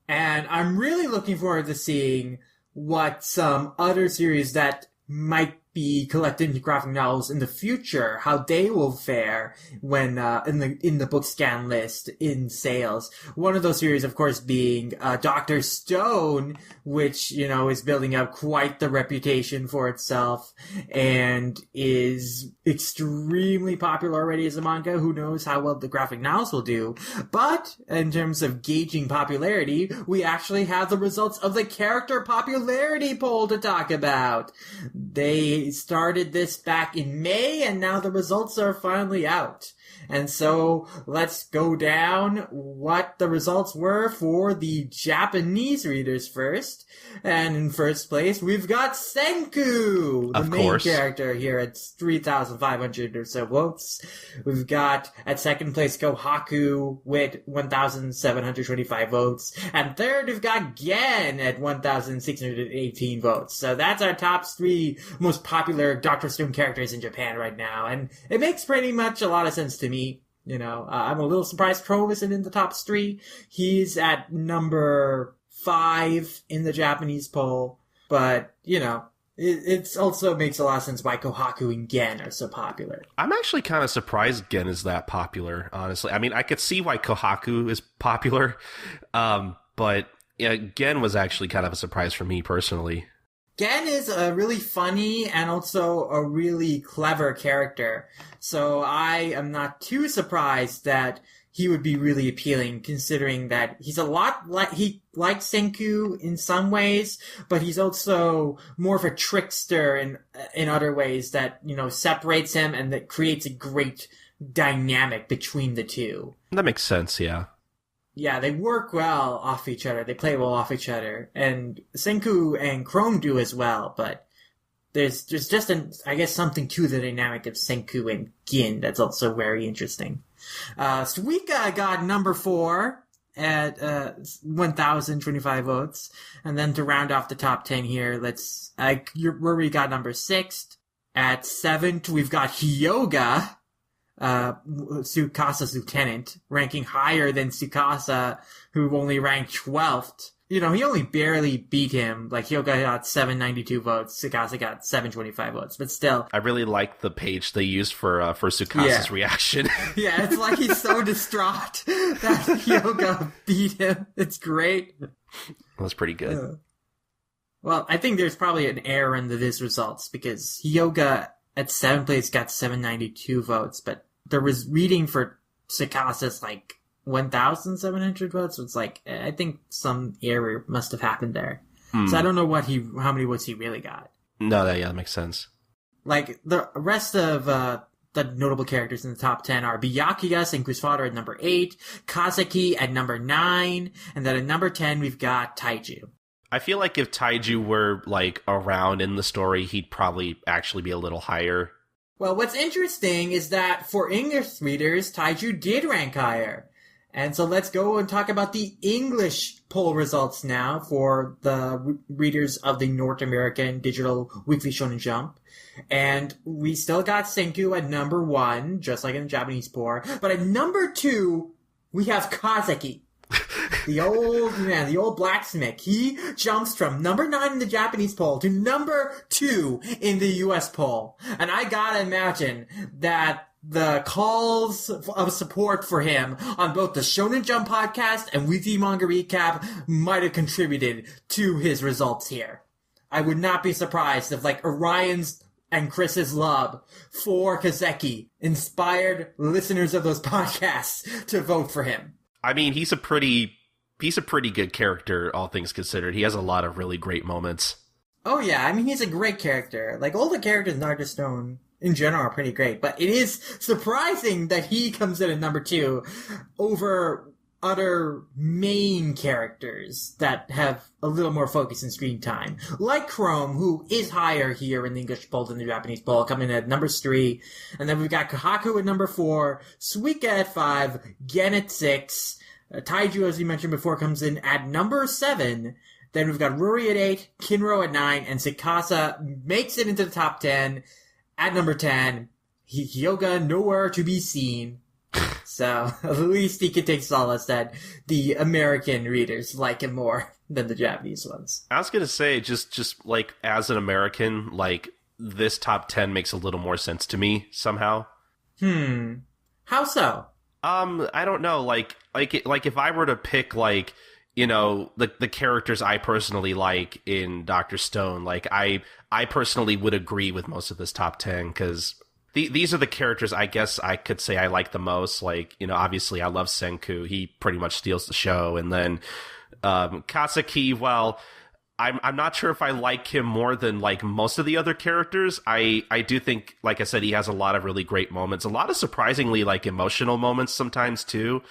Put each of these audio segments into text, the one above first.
And I'm really looking forward to seeing what some other series that might be collected into graphic novels in the future, how they will fare when in the book scan list in sales. One of those series, of course, being Dr. Stone, which is building up quite the reputation for itself and is extremely popular already as a manga. Who knows how well the graphic novels will do? But in terms of gauging popularity, we actually have the results of the character popularity poll to talk about. They started this back in May, and now the results are finally out. And so let's go down what the results were for the Japanese readers first. And in first place, we've got Senku, the main character here at 3,500 or so votes. We've got at second place Kohaku with 1,725 votes. And third, we've got Gen at 1,618 votes. So that's our top 3 most popular Dr. Stone characters in Japan right now. And it makes pretty much a lot of sense to me. I'm a little surprised Chrome isn't in the top 3. He's at number 5 in the Japanese poll. But, it also makes a lot of sense why Kohaku and Gen are so popular. I'm actually kind of surprised Gen is that popular, honestly. I mean, I could see why Kohaku is popular, but Gen was actually kind of a surprise for me personally. Gen is a really funny and also a really clever character, so I am not too surprised that he would be really appealing, considering that he's a lot like Senku in some ways, but he's also more of a trickster in other ways that, separates him and that creates a great dynamic between the two. That makes sense, yeah. Yeah, they work well off each other. They play well off each other. And Senku and Chrome do as well, but there's just something to the dynamic of Senku and Gin that's also very interesting. Suika got number 4 at 1,025 votes. And then to round off the top 10 here, where we got number 6. At 7th, we've got Hyoga, Tsukasa's lieutenant, ranking higher than Tsukasa, who only ranked 12th. He only barely beat him. Hyoga got 792 votes, Tsukasa got 725 votes, but still. I really like the page they used for Tsukasa's reaction. Yeah, it's like he's so distraught that Hyoga beat him. It's great. That's pretty good. Well, I think there's probably an error in this results, because Hyoga at 7th place got 792 votes, but there was reading for Tsukasa 1,700 votes. So it's I think some error must have happened there. So I don't know how many votes he really got. No, that makes sense. The rest of the notable characters in the top 10 are Byakuya, Senku's father, at number 8, Kazaki at number 9, and then at number 10 we've got Taiju. I feel like if Taiju were around in the story, he'd probably actually be a little higher. Well, what's interesting is that for English readers, Taiju did rank higher. And so let's go and talk about the English poll results now for the readers of the North American Digital Weekly Shonen Jump. And we still got Senku at number 1, just like in the Japanese poll. But at number 2, we have Kazaki. The old blacksmith. He jumps from number 9 in the Japanese poll to number 2 in the US poll. And I gotta imagine that the calls of support for him on both the Shonen Jump podcast and Weekly Manga Recap might have contributed to his results here. I would not be surprised if Orion's and Chris's love for Kazeki inspired listeners of those podcasts to vote for him. I mean, he's a pretty good character, all things considered. He has a lot of really great moments. Oh yeah, I mean, he's a great character. All the characters in Dr. Stone in general are pretty great, but it is surprising that he comes in at number 2 over other main characters that have a little more focus and screen time. Like Chrome, who is higher here in the English poll than the Japanese poll, coming in at number 3. And then we've got Kohaku at number 4, Suika at 5, Gen at 6, Taiju, as you mentioned before, comes in at number 7. Then we've got Ruri at 8, Kinro at 9, and Tsukasa makes it into the top 10 at number 10. Hyoga nowhere to be seen. So at least he can take solace that the American readers like him more than the Japanese ones. I was gonna say, just like as an American, like this top 10 makes a little more sense to me somehow. How so? I don't know. Like if I were to pick like, you know, the characters I personally like in Dr. Stone, like I personally would agree with most of this top 10 because these are the characters I guess I could say I like the most. Like, you know, obviously I love Senku. He pretty much steals the show. And then Kasaki, well, I'm not sure if I like him more than like most of the other characters. I do think, like I said, he has a lot of really great moments, a lot of surprisingly like emotional moments sometimes too.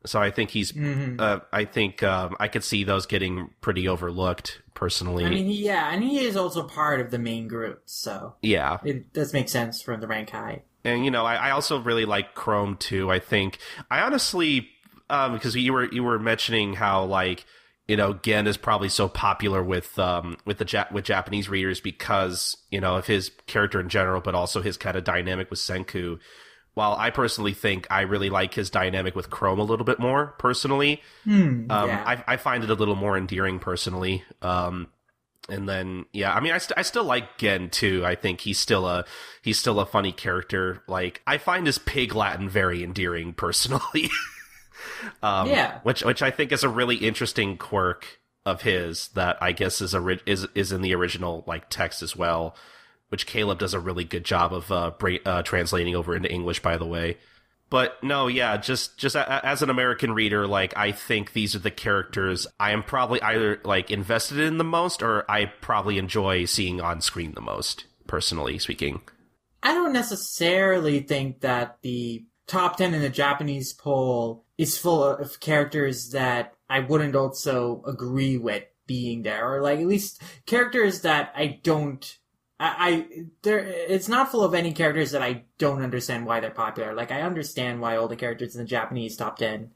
So I think he's, I could see those getting pretty overlooked personally. I mean, yeah, and he is also part of the main group, so yeah, it does make sense for the rank high. And you know, I also really like Chrome too. I think I honestly, because you were mentioning how like, you know, Gen is probably so popular with Japanese readers because, you know, of his character in general, but also his kind of dynamic with Senku. While I personally think I really like his dynamic with Chrome a little bit more personally. Yeah. I find it a little more endearing personally. And then, yeah, I mean, I still like Gen too. I think he's still a funny character. Like, I find his pig Latin very endearing personally. Which I think is a really interesting quirk of his that I guess is in the original like text as well, which Caleb does a really good job of translating over into English, by the way. But no, yeah, just as an American reader, like I think these are the characters I am probably either like invested in the most or I probably enjoy seeing on screen the most, personally speaking. I don't necessarily think that the top 10 in the Japanese poll is full of characters that I wouldn't also agree with being there, or like at least characters that I don't. It's not full of any characters that I don't understand why they're popular. Like, I understand why all the characters in the Japanese top 10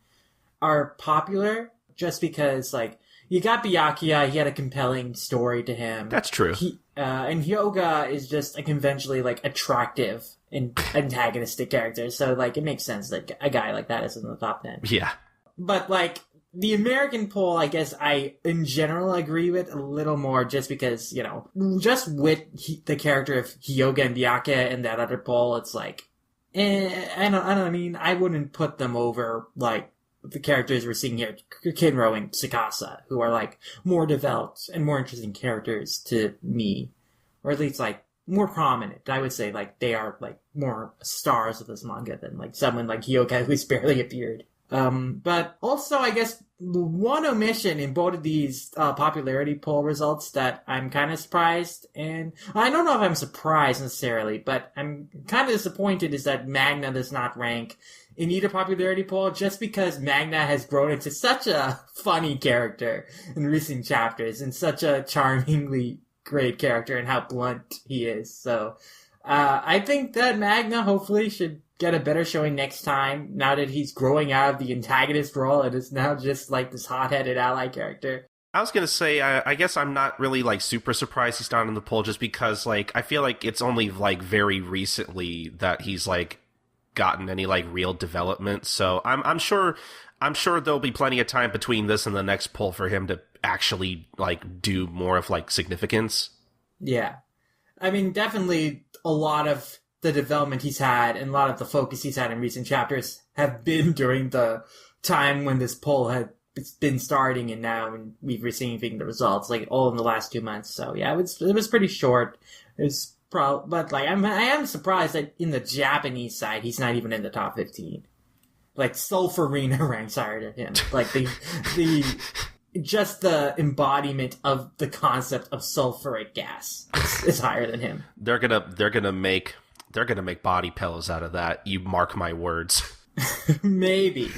are popular, just because, like, you got Byakuya, he had a compelling story to him. That's true. And Hyoga is just a conventionally, like, attractive and antagonistic character, so, like, it makes sense that a guy like that is in the top 10. Yeah. But, like, the American poll, I guess I, in general, agree with a little more just because, you know, just with the character of Hyoga and Byakuya in that other poll, it's like, I mean, I wouldn't put them over, like, the characters we're seeing here, Kinro and Tsukasa, who are, like, more developed and more interesting characters to me. Or at least, like, more prominent. I would say, like, they are, like, more stars of this manga than, like, someone like Hyoga who's barely appeared. But also, I guess, one omission in both of these popularity poll results that I'm kind of surprised, and I don't know if I'm surprised necessarily, but I'm kind of disappointed is that Manga does not rank in either popularity poll just because Manga has grown into such a funny character in recent chapters and such a charmingly great character and how blunt he is. So, I think that Manga hopefully should get a better showing next time, now that he's growing out of the antagonist role and is now just like this hot-headed ally character. I was gonna say, I guess I'm not really like super surprised he's not in the poll just because like I feel like it's only like very recently that he's like gotten any like real development. So I'm sure there'll be plenty of time between this and the next poll for him to actually like do more of like significance. Yeah. I mean, definitely a lot of the development he's had and a lot of the focus he's had in recent chapters have been during the time when this poll had been starting and now when we've receiving the results, like all in the last 2 months. So yeah, it was pretty short. It was but like I am surprised that in the Japanese side he's not even in the top 15. Like Sulfurina ranks higher than him. Like the just the embodiment of the concept of sulfuric gas is higher than him. They're gonna make body pillows out of that. You mark my words. Maybe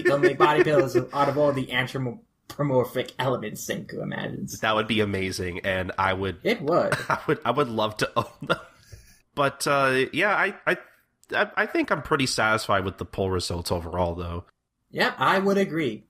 they'll make body pillows out of all the anthropomorphic elements Senku imagines. That would be amazing, and I would. It would. I would love to own them. But yeah, I think I'm pretty satisfied with the poll results overall, though. Yep, I would agree.